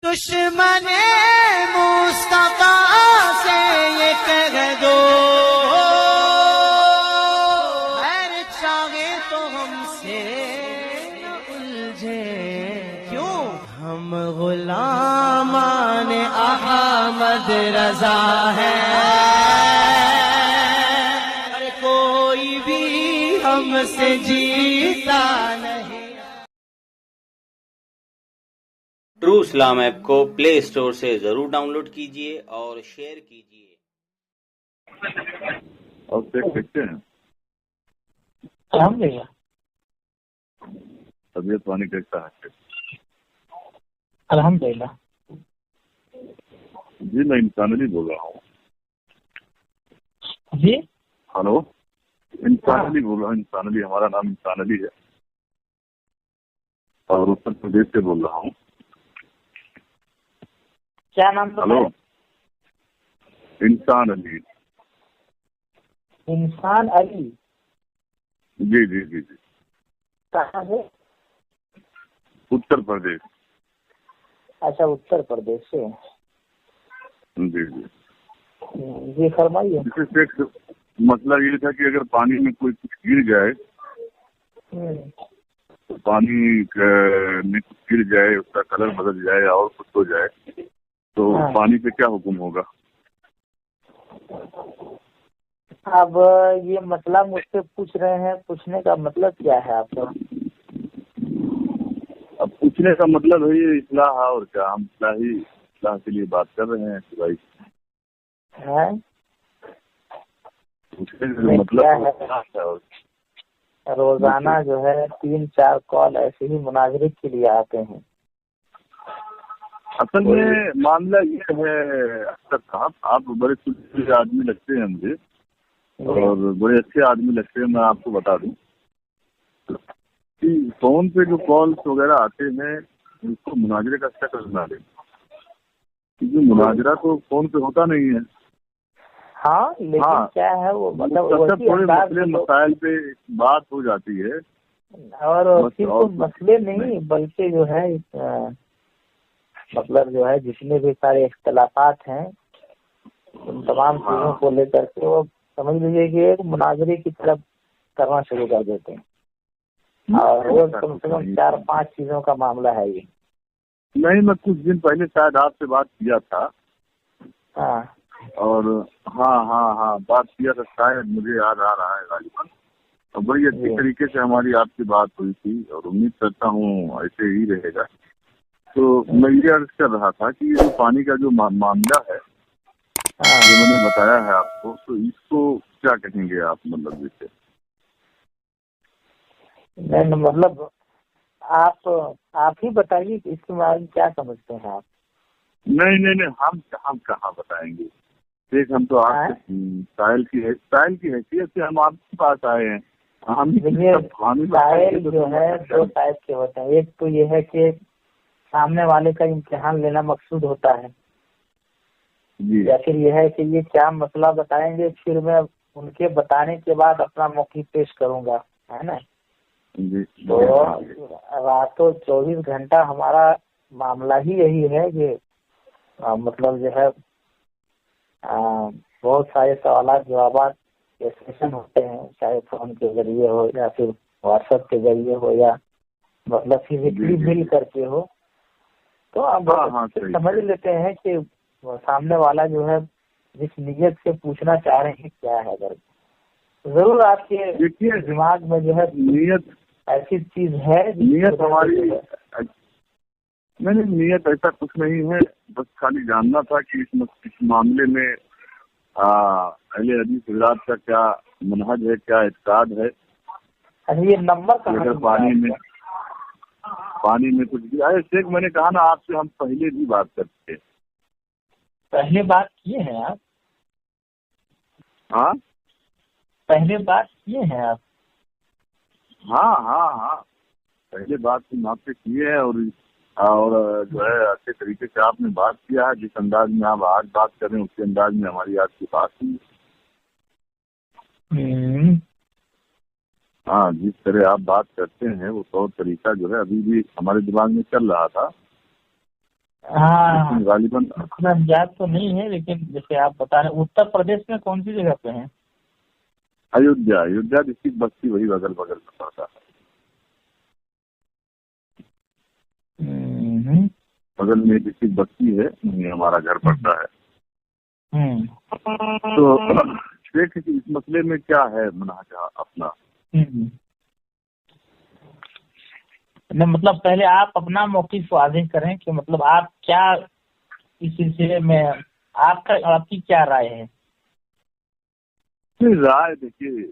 دشمن مصطفیٰ سے یہ کہہ دو خیر چاہے تو ہم سے نہ الجھے، کیوں ہم غلامان احمد رضا ہیں، اور کوئی بھی ہم سے جیتا نہیں۔ ٹرو اسلام ایپ کو پلے اسٹور سے ضرور ڈاؤن لوڈ کیجیے اور شیئر کیجیے۔ اور دیکھ سکتے ہیں الحمدللہ۔ طبیعت پانی کیسا ہے؟ الحمدللہ۔ جی میں انسان علی بول رہا ہوں۔ جی ہلو، انسان علی بول رہا ہوں۔ انسان علی، ہمارا نام انسان علی ہے اور اتر پردیش سے بول رہا ہوں۔ کیا نام ہلو، انسان علی۔ انسان علی، جی جی جی جی، کہاں سے؟ اتر پردیش۔ اچھا، اتر پردیش سے۔ جی جی جی فرمائیے۔ مسئلہ یہ تھا کہ اگر پانی میں کوئی کچھ گر جائے تو پانی میں کچھ گر جائے، اس کا کلر بدل جائے اور کچھ ہو جائے تو پانی پہ کیا حکم ہوگا؟ اب یہ مسئلہ مجھ سے پوچھ رہے ہیں، پوچھنے کا مطلب کیا ہے آپ کا؟ اب پوچھنے کا مطلب ہے یہ اصلاح ہے، اور کیا ہم اصلاح کے لیے بات کر رہے ہیں کہ بھائی پوچھنے کا مطلب ہے۔ روزانہ جو ہے 3-4 کال ایسے ہی مناظرے کے لیے آتے ہیں۔ اصل میں معاملہ یہ ہے اکثر صاحب، آپ بڑے سلسلے آدمی لگتے ہیں مجھے اور بڑے اچھے آدمی لگتے ہیں۔ میں آپ کو بتا دوں کہ فون پہ جو کالس وغیرہ آتے ہیں اس کو مناظرے کا شکل بنا دیں، کیونکہ مناظرہ تو فون پہ ہوتا نہیں ہے۔ ہاں لیکن کیا ہے وہ مطلب تھوڑے مسئلے مسائل پہ بات ہو جاتی ہے، اور صرف مسئلے نہیں بلکہ جو ہے مطلب جو ہے جتنے بھی سارے اختلافات ہیں ان تمام چیزوں کو لے کر کے وہ سمجھ لیجیے کہ ایک مناظرے کی طرف کرنا شروع کر دیتے ہیں، اور روز کم سے کم 4-5 چیزوں کا معاملہ ہے یہ۔ نہیں، میں کچھ دن پہلے شاید آپ سے بات کیا تھا، اور ہاں بات کیا تھا، شاید مجھے یاد آ رہا ہے غالباً، اور بڑی اچھی طریقے سے ہماری آپ سے بات ہوئی تھی، اور امید کرتا ہوں ایسے ہی رہے گا۔ تو میں یہ عرض کر رہا تھا کہ یہ جو پانی کا جو معاملہ ہے جو میں نے بتایا ہے آپ کو، تو اس کو کیا کہیں گے آپ؟ مطلب جیسے مطلب آپ ہی بتائیے کہ اس کے بارے میں کیا سمجھتے ہیں آپ؟ نہیں، ہم کہاں بتائیں گے؟ دیکھ، ہم تو آپ سائل کی حیثیت سے ہم آپ کے پاس آئے ہیں۔ سائل جو ہے 2 ٹائپ کے ہوتے ہیں، ایک تو یہ ہے کہ سامنے والے کا امتحان لینا مقصود ہوتا ہے، یا پھر یہ ہے کہ یہ کیا مسئلہ بتائیں گے، پھر میں ان کے بتانے کے بعد اپنا موقف پیش کروں گا، ہے نا؟ تو راتوں 24 گھنٹہ ہمارا معاملہ ہی یہی ہے کہ مطلب جو ہے بہت سارے سوالات جوابات کے سیشن ہوتے ہیں، چاہے فون کے ذریعے ہو یا پھر واٹس ایپ کے ذریعے ہو یا مطلب فزیکلی مل کر کے ہو، تو آپ سمجھ لیتے ہیں کہ سامنے والا جو ہے جس نیت سے پوچھنا چاہ رہے ہیں کیا ہے۔ اگر ضرور آپ کے دماغ میں جو ہے نیت ایسی چیز ہے، نیت ہماری نہیں، نیت ایسا کچھ نہیں ہے، بس خالی جاننا تھا کہ اس معاملے میں اہل حدیث حضرات کا کیا منہج ہے، کیا اعتقاد ہے۔ یہ نمبر اگر پانی میں کچھ بھی آئے، شیخ میں نے کہا نا آپ سے، ہم پہلے بھی بات کرتے تھے۔ پہلے بات کیے ہیں آپ؟ ہاں پہلے بات کیے ہیں آپ؟ ہاں پہلے بات ہم آپ سے کیے ہیں، اور جو ہے اچھے طریقے سے آپ نے بات کیا ہے۔ جس انداز میں آپ آج بات کر رہے ہیں اسی انداز میں ہماری آج کی بات ہوئی۔ ہاں، جس طرح آپ بات کرتے ہیں وہ طور طریقہ جو ہے ابھی بھی ہمارے دماغ میں چل رہا تھا، ہاں غالباً یاد تو نہیں ہے، لیکن جیسے آپ بتا رہے ہیں اتر پردیش میں کون سی جگہ پہ ہیں؟ ایودھیا ڈسٹرکٹ بستی، وہی بغل بغل میں پڑتا ہے، بغل میں ڈسٹرکٹ بستی ہے، وہیں ہمارا گھر پڑتا ہے۔ تو دیکھ اس مسئلے میں کیا ہے منہج اپنا؟ مطلب پہلے آپ اپنا موقف واضح کریں کہ مطلب آپ کیا اس سلسلے میں آپ کی کیا رائے ہے؟ رائے دیکھیے،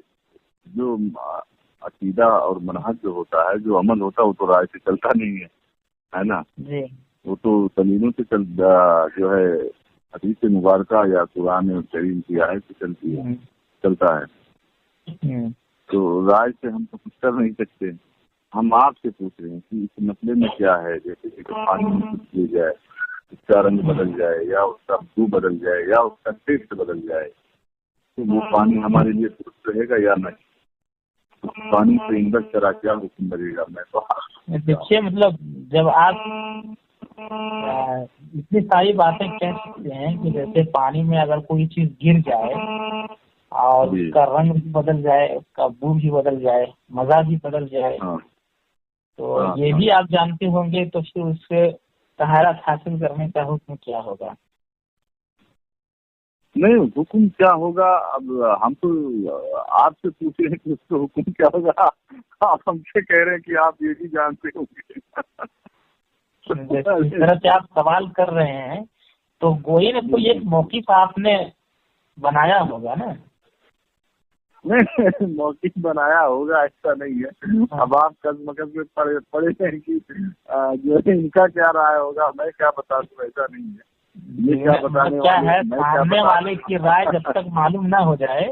جو عقیدہ اور منہج جو ہوتا ہے، جو عمل ہوتا ہے، وہ تو رائے سے چلتا نہیں ہے نا جی، وہ تو دلیلوں سے جو ہے حدیث مبارکہ یا قرآن کریم کی آیت سے چلتا ہے۔ تو رائے سے ہم تو کچھ کر نہیں سکتے۔ ہم آپ سے پوچھ رہے ہیں کہ اس مسئلے میں کیا ہے، جیسے کہ پانی میں کچھ لے جائے، اس کا رنگ بدل جائے، یا اس کا بو بدل جائے، یا اس کا ٹیسٹ بدل جائے، تو وہ پانی ہمارے لیے درست رہے گا یا نہیں؟ پانی سے اندر طرح کیا حکم لگے گا؟ میں تو دیکھیے مطلب جب آپ اتنی ساری باتیں کہہ سکتے ہیں کہ جیسے پانی میں اگر کوئی چیز گر جائے اور اس کا رنگ بھی بدل جائے، اس کا بو بھی بدل جائے، مزہ بھی بدل جائے، تو یہ بھی آپ جانتے ہوں گے، تو پھر اس سے طہارت حاصل کرنے کا حکم کیا ہوگا؟ نہیں، حکم کیا ہوگا؟ اب ہم تو آپ سے پوچھ رہے ہیں کہ اس کا حکم کیا ہوگا، آپ ہم سے کہہ رہے ہیں کہ آپ یہ بھی جانتے ہوں گے۔ جس طرح سے آپ سوال کر رہے ہیں تو گوئی نے کوئی ایک موقف آپ نے بنایا ہوگا نا؟ نہیں، موقف بنایا ہوگا ایسا نہیں ہے۔ اب آپ کس میں پڑے ہیں کہ جو ہے ان کا کیا رائے ہوگا، میں کیا بتا دوں، ایسا نہیں ہے۔ کیا ہے، سامنے والے کی رائے جب تک معلوم نہ ہو جائے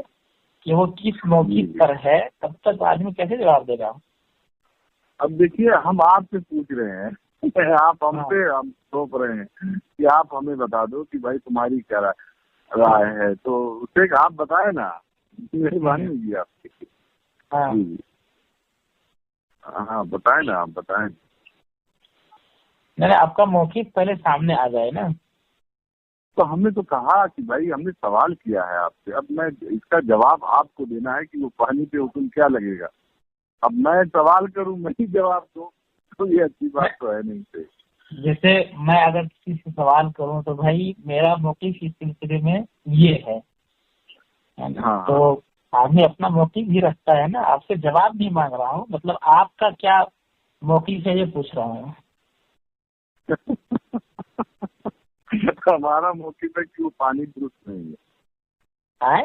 کہ وہ کس موقف پر ہے، تب تک آدمی کیسے جواب دے گا؟ اب دیکھیے، ہم آپ سے پوچھ رہے ہیں، آپ ہم سے ہم سونپ رہے ہیں کہ آپ ہمیں بتا دو کہ بھائی تمہاری کیا رائے ہے، تو اسے آپ بتائیں نا، مہربانی ہوگی آپ کی۔ ہاں بتائیں نا، آپ بتائیں۔ نہیں، آپ کا موقف پہلے سامنے آ جائے نا۔ تو ہم نے تو کہا کہ بھائی ہم نے سوال کیا ہے آپ سے، اب میں اس کا جواب آپ کو دینا ہے کہ وہ پانی پہ حکم کیا لگے گا۔ اب میں سوال کروں، میں ہی جواب دوں، تو یہ اچھی بات تو ہے نہیں سے۔ جیسے میں اگر کسی سے سوال کروں تو بھائی میرا موقف اس سلسلے میں یہ ہے، تو آدمی اپنا موقف بھی رکھتا ہے نا۔ آپ سے جواب نہیں مانگ رہا ہوں، مطلب آپ کا کیا موقف ہے یہ پوچھ رہا ہوں۔ ہمارا موقف ہے کہ وہ پانی درست نہیں ہے۔ ہے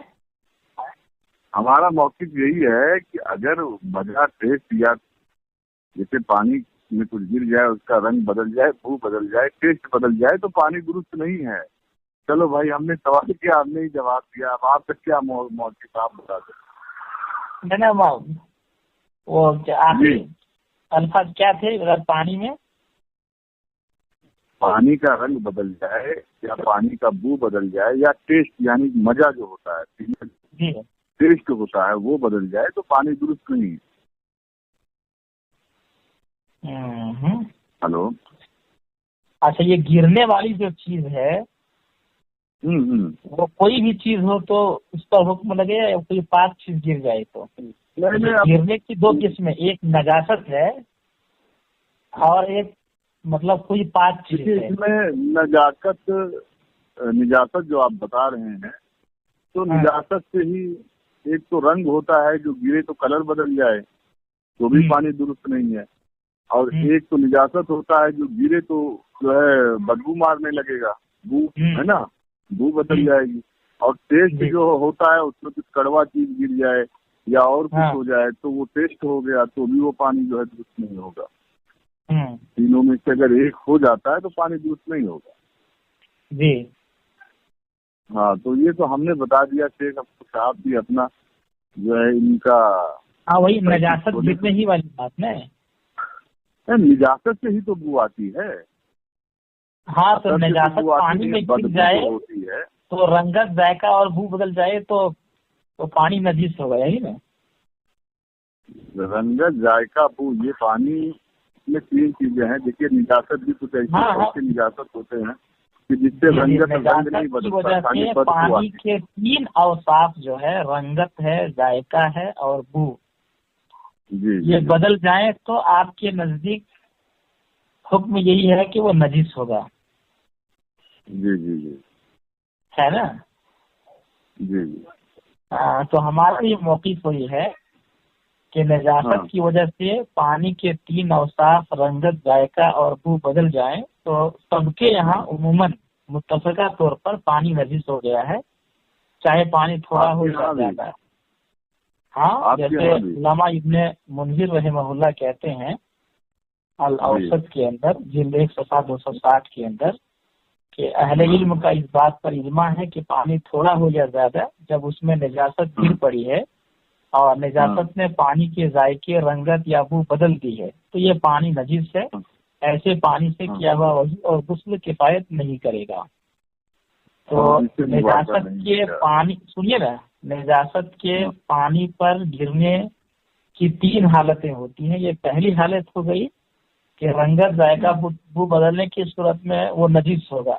ہمارا موقف یہی ہے کہ اگر مزہ ٹیسٹ یا جیسے پانی میں کچھ گر جائے، اس کا رنگ بدل جائے، بو بدل جائے، ٹیسٹ بدل جائے، تو پانی درست نہیں ہے۔ چلو بھائی، ہم نے سوال کیا، ہم نے ہی جواب دیا، اب آپ کا کیا موقف آپ بتا دیں۔ وہ آخری الفاظ کیا تھے؟ اگر پانی میں پانی کا رنگ بدل جائے، یا پانی کا بو بدل جائے، یا ٹیسٹ یعنی مزہ جو ہوتا ہے، ٹیسٹ ہوتا ہے، وہ بدل جائے، تو پانی درست نہیں ہے۔ ہلو، اچھا، یہ گرنے والی جو چیز ہے وہ کوئی بھی چیز ہو تو اس پر حکم لگے، یا کوئی پاک چیز گر جائے تو؟ گرنے کی دو قسمیں، ایک نجاست ہے اور ایک مطلب کوئی پاک چیز ہے۔ اس میں نجاست جو آپ بتا رہے ہیں، تو نجاست سے ہی ایک تو رنگ ہوتا ہے، جو گرے تو کلر بدل جائے، تو بھی پانی درست نہیں ہے، اور ایک تو نجاست ہوتا ہے جو گرے تو جو ہے بدبو مارنے لگے گا، بو ہے نا، بو بدل جائے گی، اور ٹیسٹ جو ہوتا ہے اس میں کچھ کڑوا چیز گر جائے یا اور کچھ ہو جائے تو وہ ٹیسٹ ہو گیا، تو بھی وہ پانی جو ہے درست نہیں ہوگا۔ تینوں میں سے اگر ایک ہو جاتا ہے تو پانی درست نہیں ہوگا۔ جی ہاں، تو یہ تو ہم نے بتا دیا شیخ صاحب بھی اپنا جو ہے ان کا وہی نجاست گرنے ہی والی بات نا، نجاست سے ہی تو بو آتی ہے۔ ہاں، تو نجاست پانی میں گر جائے تو رنگت، ذائقہ اور بو بدل جائے تو پانی نجیس ہوگا، یہی نا؟ رنگت، ذائقہ، بو، یہ پانی میں 3 چیزیں ہیں. دیکھیے نجاست بھی کچھ ایسے نجاست ہوتے ہیں کہ جس سے رنگت رنگ نہیں بدلتا. پانی کے 3 اوصاف جو ہے رنگت ہے، ذائقہ ہے اور بو، جی یہ بدل جائیں تو آپ کے نزدیک حکم یہی ہے کہ وہ نجس ہوگا. جی جی جی ہے نا؟ جی جی. تو ہمارا یہ موقف وہی ہے کہ نجاست کی وجہ سے پانی کے 3 اوصاف رنگت، ذائقہ اور بو بدل جائیں تو سب کے یہاں عموماً متفقہ طور پر پانی نجس ہو گیا ہے، چاہے پانی تھوڑا ہو یا زیادہ. ہاں، جیسے علامہ ابن منذر رحمہ اللہ کہتے ہیں الاوسط کے اندر جلد 107-260 کے اندر کہ اہل علم کا اس بات پر اجماع ہے کہ پانی تھوڑا ہو یا زیادہ جب اس میں نجاست گر پڑی ہے اور نجاست نے پانی کے ذائقے، رنگت یا بو بدل دی ہے تو یہ پانی نجس ہے. ایسے پانی سے کیا ہوا وضو اور غسل کفایت نہیں کرے گا. تو نجاست کے پانی سنیے نا، نجاست کے پانی پر گرنے کی 3 حالتیں ہوتی ہیں. یہ پہلی حالت ہو گئی کہ رنگت، ذائقہ، بو بدلنے کی صورت میں وہ نجس ہوگا.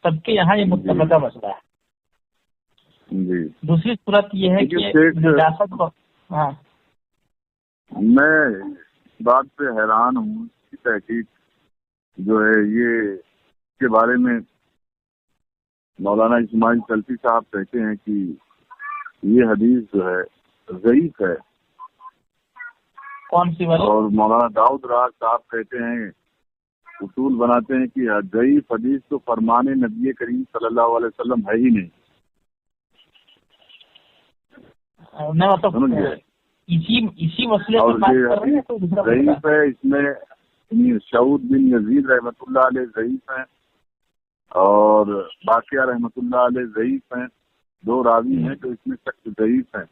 سب کے یہاں یہ متفقہ مسئلہ ہے. دوسری صورت یہ ہے کہ نجاست کو میں اس بات پہ حیران ہوں. اس کی تحقیق جو ہے یہ اس کے بارے میں مولانا اسماعیل سلفی صاحب کہتے ہیں کہ یہ حدیث جو ہے ضعیف ہے. کون سی والی؟ اور مولانا داؤد راز صاحب کہتے ہیں، اصول بناتے ہیں کہ ضعیف حدیث تو فرمان نبی کریم صلی اللہ علیہ وسلم ہے ہی نہیں. اسی مسئلے اور یہ ضعیف ہے. اس میں شعود بن یزید رحمۃ اللہ علیہ ضعیف ہیں اور باقیہ رحمۃ اللہ علیہ ضعیف ہیں. 2 راوی ہیں جو اس میں سخت ضعیف ہیں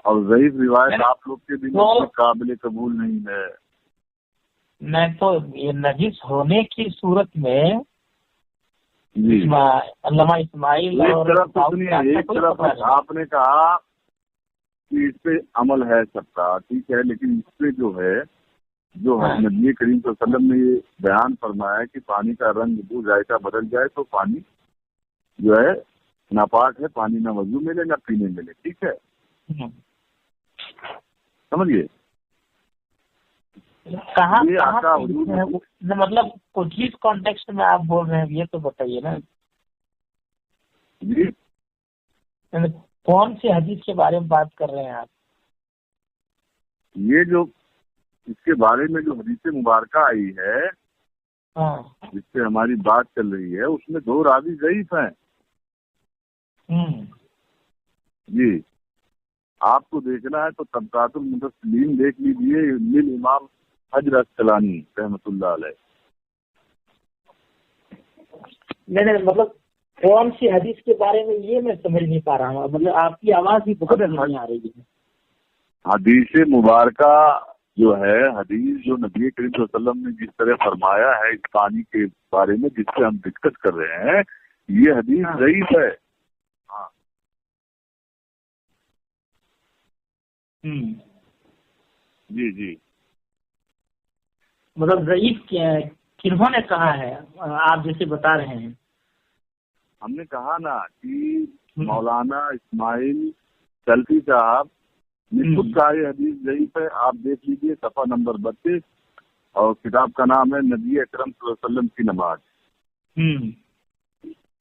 اور ضعیف روایت آپ لوگ کے بھی قابل قبول نہیں ہے. میں تو یہ نجس ہونے کی صورت میں علامہ اسماعیل ایک طرف آپ نے کہا کہ اس پہ عمل ہے سب کا، ٹھیک ہے، لیکن اس پہ جو نبی کریم صلی اللہ علیہ وسلم نے یہ بیان فرمایا کہ پانی کا رنگ، بو، ذائقہ بدل جائے تو پانی جو ہے ناپاک ہے، پانی نہ وضو ملے نہ پینے ملے. ٹھیک ہے، سمجھیے کہاں مطلب کس کانٹیکسٹ میں آپ بول رہے ہیں یہ تو بتائیے نا. جی کون سی حدیث کے بارے میں بات کر رہے ہیں آپ؟ یہ جو اس کے بارے میں جو حدیث مبارکہ آئی ہے جس سے ہماری بات چل رہی ہے اس میں 2 راوی ضعیف ہیں. جی آپ کو دیکھنا ہے تو طبقات المدثرین دیکھ لیجیے، امام حجر اسقلانی رحمۃ اللہ علیہ. نہیں مطلب کون سی حدیث کے بارے میں یہ میں سمجھ نہیں پا رہا ہوں. مطلب آپ کی آواز بھی بہت نہیں آ رہی ہے. حدیث مبارکہ جو ہے، حدیث جو نبی کریم صلی اللہ علیہ وسلم نے جس طرح فرمایا ہے اس پانی کے بارے میں جس سے ہم ڈسکس کر رہے ہیں، یہ حدیث ضعیف ہے. جی جی مطلب ضعیف کنہوں نے کہا ہے؟ آپ جیسے بتا رہے ہیں. ہم نے کہا نا کہ مولانا اسماعیل سلفی صاحب نے خود کہا یہ حدیث ضعیف ہے. آپ دیکھ لیجیے صفحہ نمبر 32 اور کتاب کا نام ہے نبی اکرم صلی اللہ علیہ وسلم کی نماز.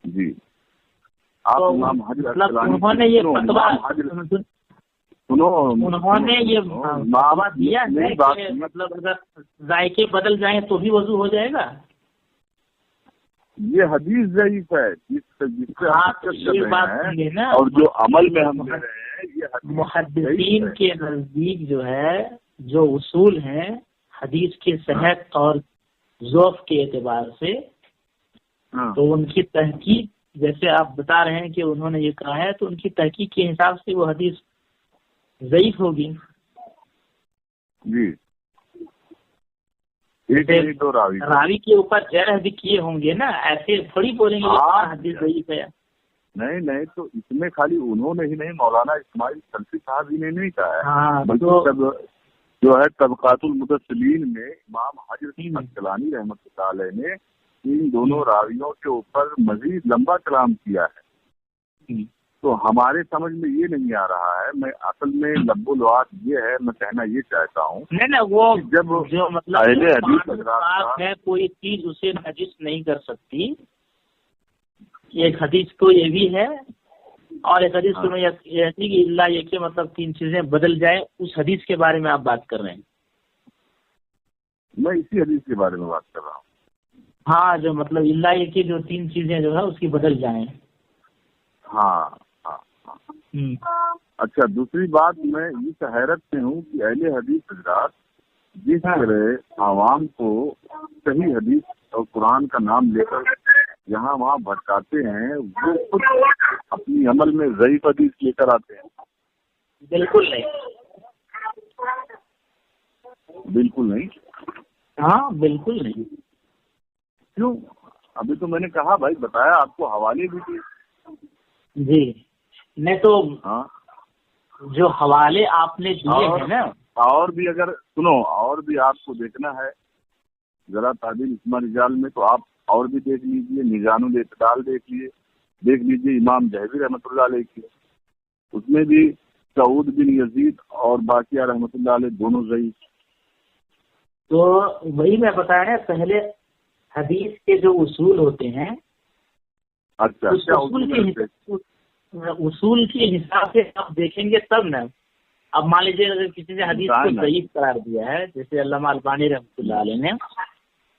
جی آپ امام حجر انہوں نے یہ دعویٰ دیا ہے کہ مطلب اگر ذائقے بدل جائیں تو بھی وضو ہو جائے گا. یہ حدیث ضعیف ہے جس سے اور جو عمل میں ہم لے رہے ہیں یہ محدثین کے نزدیک جو ہے جو اصول ہیں حدیث کی صحت اور ضعف کے اعتبار سے، تو ان کی تحقیق جیسے آپ بتا رہے ہیں کہ انہوں نے یہ کہا ہے تو ان کی تحقیق کے حساب سے وہ حدیث ضعیف ہوگی. جی راوی کے اوپر جرح بھی کیے ہوں گے نا، ایسے تھوڑی بولیں گے حدیث ضعیف ہے. نہیں تو اس میں خالی انہوں نے ہی نہیں، مولانا اسماعیل سلفی صاحب ہی نے نہیں کہا ہے. جو ہے طبقات المدثلین میں امام حجر عسقلانی رحمۃ اللہ علیہ نے ان دونوں راویوں کے اوپر مزید لمبا کلام کیا ہے. تو ہمارے سمجھ میں یہ نہیں آ رہا ہے. میں اصل میں لب و لعاب یہ ہے، میں کہنا یہ چاہتا ہوں نہیں وہ جب جو مطلب اہل حدیث حضرات ہے کوئی چیز اسے نجس نہیں کر سکتی. ایک حدیث تو یہ بھی ہے اور ایک حدیث تو یہ کہ اللہ یہ کہ مطلب 3 چیزیں بدل جائے، اس حدیث کے بارے میں آپ بات کر رہے ہیں. میں اسی حدیث کے بارے میں بات کر رہا ہوں. ہاں جو مطلب اللہ یہ کہ جو 3 چیزیں جو ہے اس کی بدل جائیں. ہاں. اچھا، دوسری بات میں اس حیرت سے ہوں کہ اہل حدیث حضرات جس طرح عوام کو صحیح حدیث اور قرآن کا نام لے کر یہاں وہاں بھٹکاتے ہیں، وہ خود اپنی عمل میں ضعیف حدیث لے کر آتے ہیں. بالکل نہیں. بالکل نہیں. ہاں بالکل نہیں. کیوں؟ ابھی تو میں نے کہا بھائی، بتایا آپ کو، حوالے بھی دیے. جی نہیں تو ہاں، جو حوالے آپ نے دیے ہیں نا، اور بھی اگر سنو، اور بھی آپ کو دیکھنا ہے ذرا تعدیل اسما رجال میں، تو آپ اور بھی دیکھ لیجئے. میزان الاعتدال دیکھ لیجئے امام ذہبی رحمۃ اللہ علیہ کی، اس میں بھی سعود بن یزید اور باقیہ رحمۃ اللہ علیہ دونوں ضعیف. تو وہی میں بتایا نا، پہلے حدیث کے جو اصول ہوتے ہیں، اچھا، اس اصول کے حساب سے آپ دیکھیں گے تب نا. اب مان لیجیے اگر کسی نے حدیث کو ضعیف قرار دیا ہے، جیسے علامہ البانی رحمۃ اللہ علیہ نے،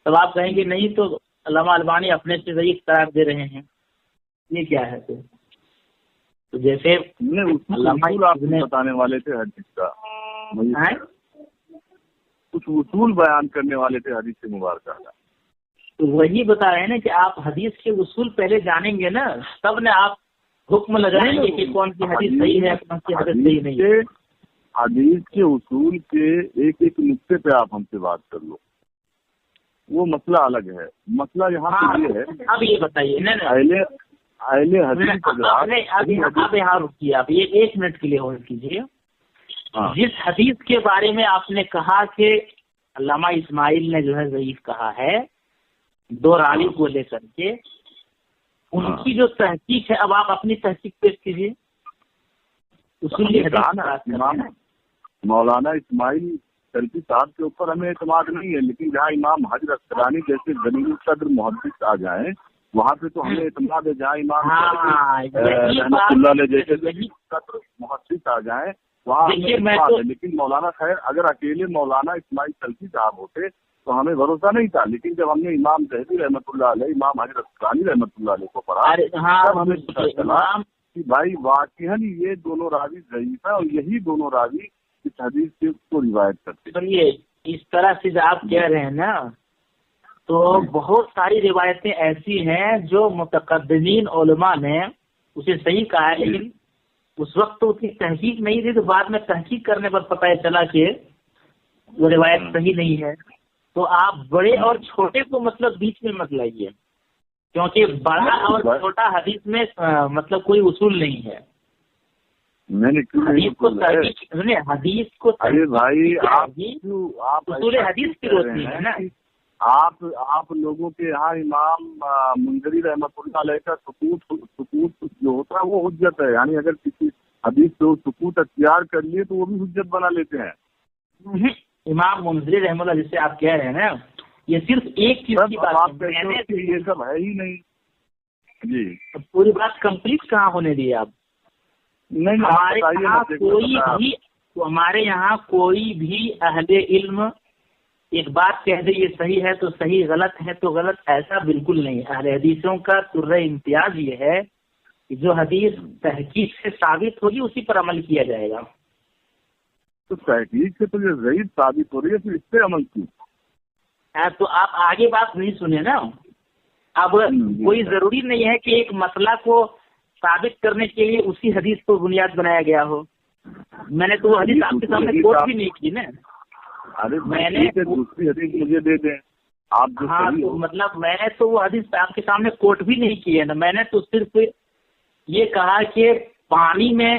تب آپ کہیں گے نہیں تو علامہ البانی اپنے سے ضعیف قرار دے رہے ہیں، یہ کیا ہے؟ تو جیسے بتانے والے تھے حدیث کا، کچھ اصول بیان کرنے والے تھے حدیث سے مبارکہ کا. تو وہی بتا رہے ہیں نا کہ آپ حدیث کے اصول پہلے جانیں گے نا، تب نے آپ حکم لگائیں گے کہ کون سی حدیث صحیح ہے، کون سی حدیث صحیح نہیں ہے. حدیث کے اصول کے ایک ایک نقطے پہ آپ ہم سے بات کر لو، وہ مسئلہ الگ ہے. مسئلہ یہاں پہ یہ ہے، اب یہ بتائیے اہل حدیث اب یہاں رکیے، آپ یہ 1 منٹ کے لیے ہولڈ کیجیے. جس حدیث کے بارے میں آپ نے کہا کہ علامہ اسماعیل نے جو ہے ضعیف کہا ہے 2 راوی کو لے کر کے، ان کی جو تحقیق ہے، اب آپ اپنی تحقیق پیش کیجیے. مولانا اسماعیل شرفی صاحب کے اوپر ہمیں اعتماد نہیں ہے، لیکن جہاں امام حجر عسقلانی جیسے جلیل القدر محدث آ جائیں وہاں پہ تو ہمیں اعتماد ہے. جہاں امام رحمۃ اللہ علیہ جیسے جلیل القدر محدث آ جائیں وہاں ہمیں اعتماد ہے. لیکن مولانا خیر اگر اکیلے مولانا اسماعیل شرفی صاحب ہوتے تو ہمیں بھروسہ نہیں تھا، لیکن جب ہم نے امام ذہبی رحمۃ اللہ علیہ، امام حجر عسقلانی رحمۃ اللہ علیہ کو پڑھا تب ہمیں پتہ چلا کہ بھائی واقعاً یہ دونوں راوی ضعیف ہیں اور یہی دونوں راوی اس حدیث کو روایت کرتے ہیں. اس طرح سے جو آپ کہہ رہے ہیں نا، تو بہت ساری روایتیں ایسی ہیں جو متقدمین علماء نے اسے صحیح کہا ہے، لیکن اس وقت تو اتنی تحقیق نہیں تھی، تو بعد میں تحقیق کرنے پر پتہ چلا کہ وہ روایت صحیح نہیں ہے. تو آپ بڑے اور چھوٹے کو مطلب بیچ میں مت لائیے، کیونکہ بڑا اور چھوٹا حدیث میں مطلب کوئی اصول نہیں ہے. حدیث کو ارے بھائی اصول حدیث کی روشنی ہے نا. آپ لوگوں کے یہاں امام منذری رحمۃ اللہ علیہ کا سکوت جو ہوتا ہے وہ حجت ہے، یعنی اگر کسی حدیث کو سکوت اختیار کر لیے تو وہ بھی حجت بنا لیتے ہیں. امام منذری رحمۃ اللہ جسے آپ کہہ رہے ہیں نا، یہ صرف ایک چیز کی بات ہے، یہ سب ہے ہی نہیں. جی پوری بات کمپلیٹ کہاں ہونے دی آپ؟ ہمارے یہاں کوئی بھی اہل علم ایک بات کہہ دے یہ صحیح ہے تو صحیح، غلط ہے تو غلط، ایسا بالکل نہیں. اہل حدیثوں کا سرہ امتیاز یہ ہے کہ جو حدیث تحقیق سے ثابت ہوگی اسی پر عمل کیا جائے گا. تو تحقیق سے تو یہ ضعیف ثابت ہو رہی ہے، پھر اس پہ عمل کیوں؟ تو آپ آگے بات نہیں سنے نا. اب کوئی ضروری نہیں ہے کہ ایک مسئلہ کو ثابت کرنے کے لیے اسی حدیث کو بنیاد بنایا گیا ہو. میں نے تو وہ حدیث آپ کے سامنے کوٹ بھی نہیں کی نا. ارے میں نے دوسری حدیث مجھے دے دیں آپ. ہاں تو مطلب میں نے تو وہ حدیث آپ کے سامنے کوٹ بھی نہیں کی ہے نا. میں نے تو صرف یہ کہا کہ پانی میں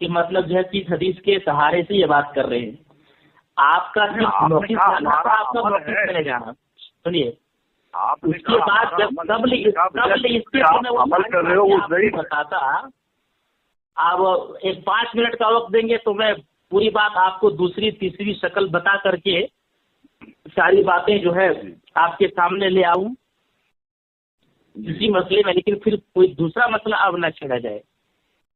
کہ مطلب جو ہے کس حدیث کے سہارے سے یہ بات کر رہے ہیں. آپ کا موقف جانا تو آپ کا موقف چلے جانا. سنیے اس کے بعد جب قبل اس کے عمل کر رہے ہو وہ صحیح بتاتا. آپ ایک 5 منٹ کا وقت دیں گے تو میں پوری بات آپ کو دوسری تیسری شکل بتا کر کے ساری باتیں جو ہے آپ کے سامنے لے آؤں اسی مسئلے میں. لیکن پھر کوئی دوسرا مسئلہ اب نہ چھیڑا جائے.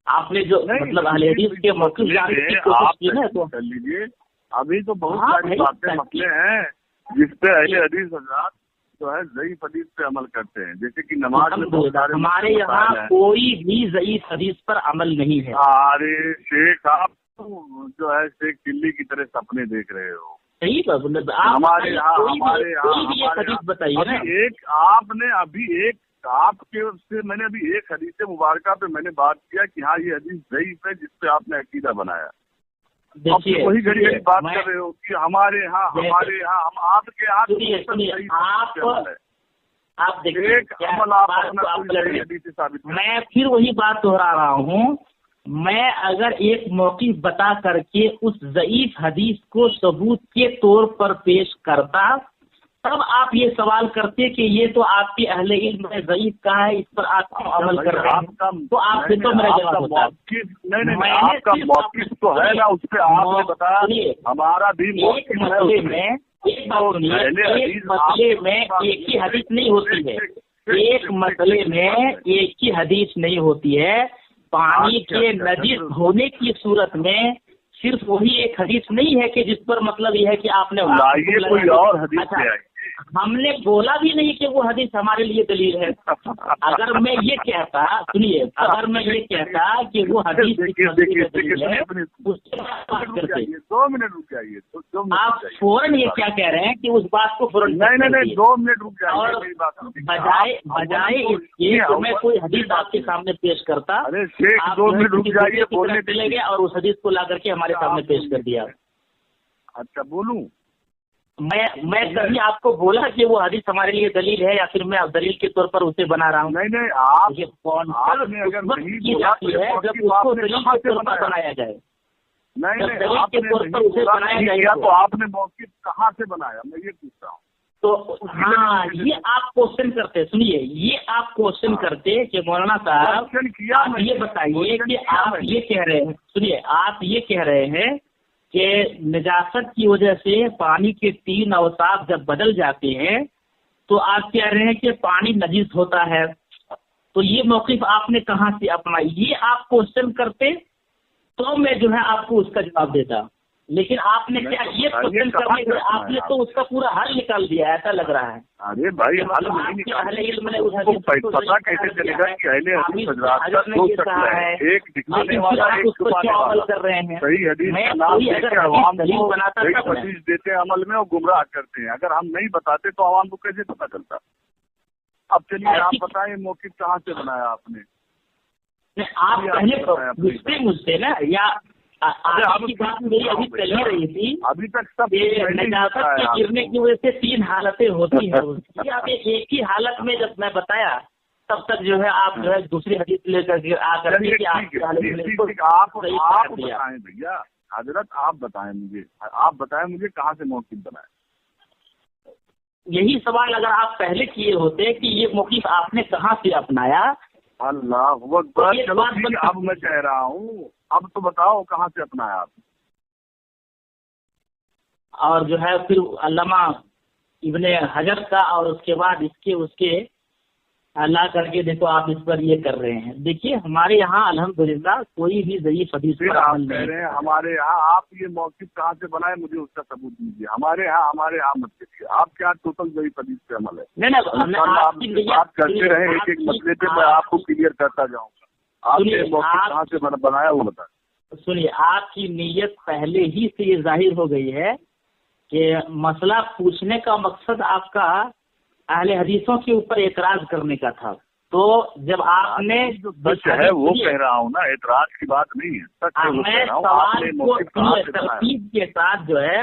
آپ نے جو مطلب اہل حدیث کے موقف جاننے کی کوشش کی نا تو کر لیجیے. ابھی تو بہت ساری باتیں مسئلے ہیں جس پہ اہل حدیث حضرات جو ہے ضعیف حدیث پہ عمل کرتے ہیں, جیسے کہ نماز میں بہت سارے ہمارے یہاں کوئی بھی ضعیف حدیث پر عمل نہیں ہے. ارے شیخ آپ جو ہے شیخ چلی کی طرح سپنے دیکھ رہے ہو. صحیح ہمارے یہاں بتائیے نا. ایک آپ نے ابھی ایک آپ کے سے میں نے ابھی ایک حدیث مبارکہ پہ میں نے بات کیا کہ ہاں یہ حدیث ضعیف ہے جس پہ آپ نے عقیدہ بنایا. دیکھیے وہی گھڑی گھڑی بات کر رہے ہو کہ ہمارے یہاں ہم آپ کے یہاں آپ دیکھیے میں پھر وہی بات دہرا رہا ہوں. میں اگر ایک موقف بتا کر کے اس ضعیف حدیث کو ثبوت کے طور پر پیش کرتا تب آپ یہ سوال کرتے کہ یہ تو آپ کے اہل علم میں ضعیف کہا ہے, اس پر آپ عمل کر رہے ہیں, تو آپ سے تو میرا جواب ہوتا. نہیں آپ کا موقف تو ہے نا, اس پہ آپ نے بتایا ہمارا بھی ایک مسئلے میں ایک مسئلے میں ایک ہی حدیث نہیں ہوتی ہے. ایک مسئلے میں ایک ہی حدیث نہیں ہوتی ہے. پانی کے نجس ہونے کی صورت میں صرف وہی ایک حدیث نہیں ہے کہ جس پر مطلب یہ ہے کہ آپ نے کوئی اور حدیث لے آئیے. ہم نے بولا بھی نہیں کہ وہ حدیث ہمارے لیے دلیل ہے. اگر میں یہ کہتا سنیے اگر میں یہ کہتا کہ وہ حدیث 2 منٹ رک جائیے. آپ فوراً یہ کیا کہہ رہے ہیں کہ اس بات کو فوراً نہیں 2 منٹ رک جائیے. اور بجائے اس کے تو میں کوئی حدیث آپ کے سامنے پیش کرتا. ارے شیخ 2 منٹ رک جائیے بولنے چلے گئے اور اس حدیث کو لا کر کے ہمارے سامنے پیش کر دیا. اچھا بولوں میں کبھی آپ کو بولا کہ وہ حدیث ہمارے لیے دلیل ہے یا پھر میں دلیل کے طور پر اسے بنا رہا ہوں. نہیں آپ نے اگر نہیں بولا جب اس کو دلیل کے طور پر بنایا جائے. نہیں آپ نے تو آپ نے موقف کہاں سے بنایا میں یہ پوچھ رہا ہوں. تو ہاں یہ آپ کوشچن کرتے سنیے یہ آپ کوشچن کرتے کہ مولانا صاحب آپ یہ بتائیے کہ آپ یہ کہہ رہے ہیں سنیے آپ یہ کہہ رہے ہیں کہ نجاست کی وجہ سے پانی کے 3 اوصاف جب بدل جاتے ہیں تو آپ کہہ رہے ہیں کہ پانی نجس ہوتا ہے. تو یہ موقف آپ نے کہاں سے اپنا یہ آپ کوشچن کرتے تو میں جو ہے آپ کو اس کا جواب دیتا. لیکن آپ نے کیا یہ کوشچن کرنے کے آپ نے تو اس کا پورا حل نکال دیا ایسا لگ رہا ہے. ارے بھائی حل اہل علم نے پتا کیسے چلے گا کہ اہل حدیث حضرات کا 2 شکل ہے, ایک دکھانے والا ایک چھپانے والا. صحیح حدیث کا نام دے کے عوام کو صحیح حدیث دیتے ہیں عمل میں اور گمراہ کرتے ہیں. اگر ہم نہیں بتاتے تو عوام کو کیسے پتا چلتا. اب چلیے آپ بتائیں موقف کہاں سے بنایا آپ نے. آپ پہلے مجھ سے نا یا آپ کی بات میری ابھی چل ہی رہی تھی ابھی تک سب نجاست کے گرنے کی وجہ سے 3 حالتیں ہوتی ہیں. آپ ایک ہی حالت میں جب میں بتایا تب تک جو ہے آپ جو ہے دوسری حدیث لے کر آ کر کے آپ بتائیں بھیا حضرت آپ بتائیں مجھے کہاں سے موقف بنایا. یہی سوال اگر آپ پہلے کیے ہوتے کہ یہ موقف آپ نے کہاں سے اپنایا. اللہ اب میں کہہ رہا ہوں اب تو بتاؤ کہاں سے اپنایا آپ. اور جو ہے پھر علامہ ابن حجر کا اور اس کے بعد اس کے لا کر کے دیکھو آپ اس پر یہ کر رہے ہیں. دیکھیے ہمارے یہاں الحمدللہ کوئی بھی ضعیف حدیث پر عمل نہیں ہے. ہمارے یہاں آپ یہ موقف کہاں سے بنائے مجھے اس کا ثبوت دیجیے. ہمارے یہاں مت کیجیے. آپ کے یہاں ٹوٹل ضعیف حدیث پہ عمل ہے. نہیں بات کرتے رہے ایک مسئلے پہ میں آپ کو کلیئر کرتا جاؤں گا. آپ نے موقف کہاں سے بنایا وہ بتائیں. سنیے آپ کی نیت پہلے ہی سے یہ ظاہر ہو گئی ہے کہ مسئلہ پوچھنے کا مقصد آپ کا اہل حدیثوں کے اوپر اعتراض کرنے کا تھا. تو جب آپ نے سچ ہے وہ کہہ رہا ہوں نا اعتراض کی بات نہیں ہے. میں سوال کو ترتیب کے ساتھ جو ہے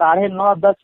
9:30 10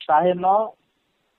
9:30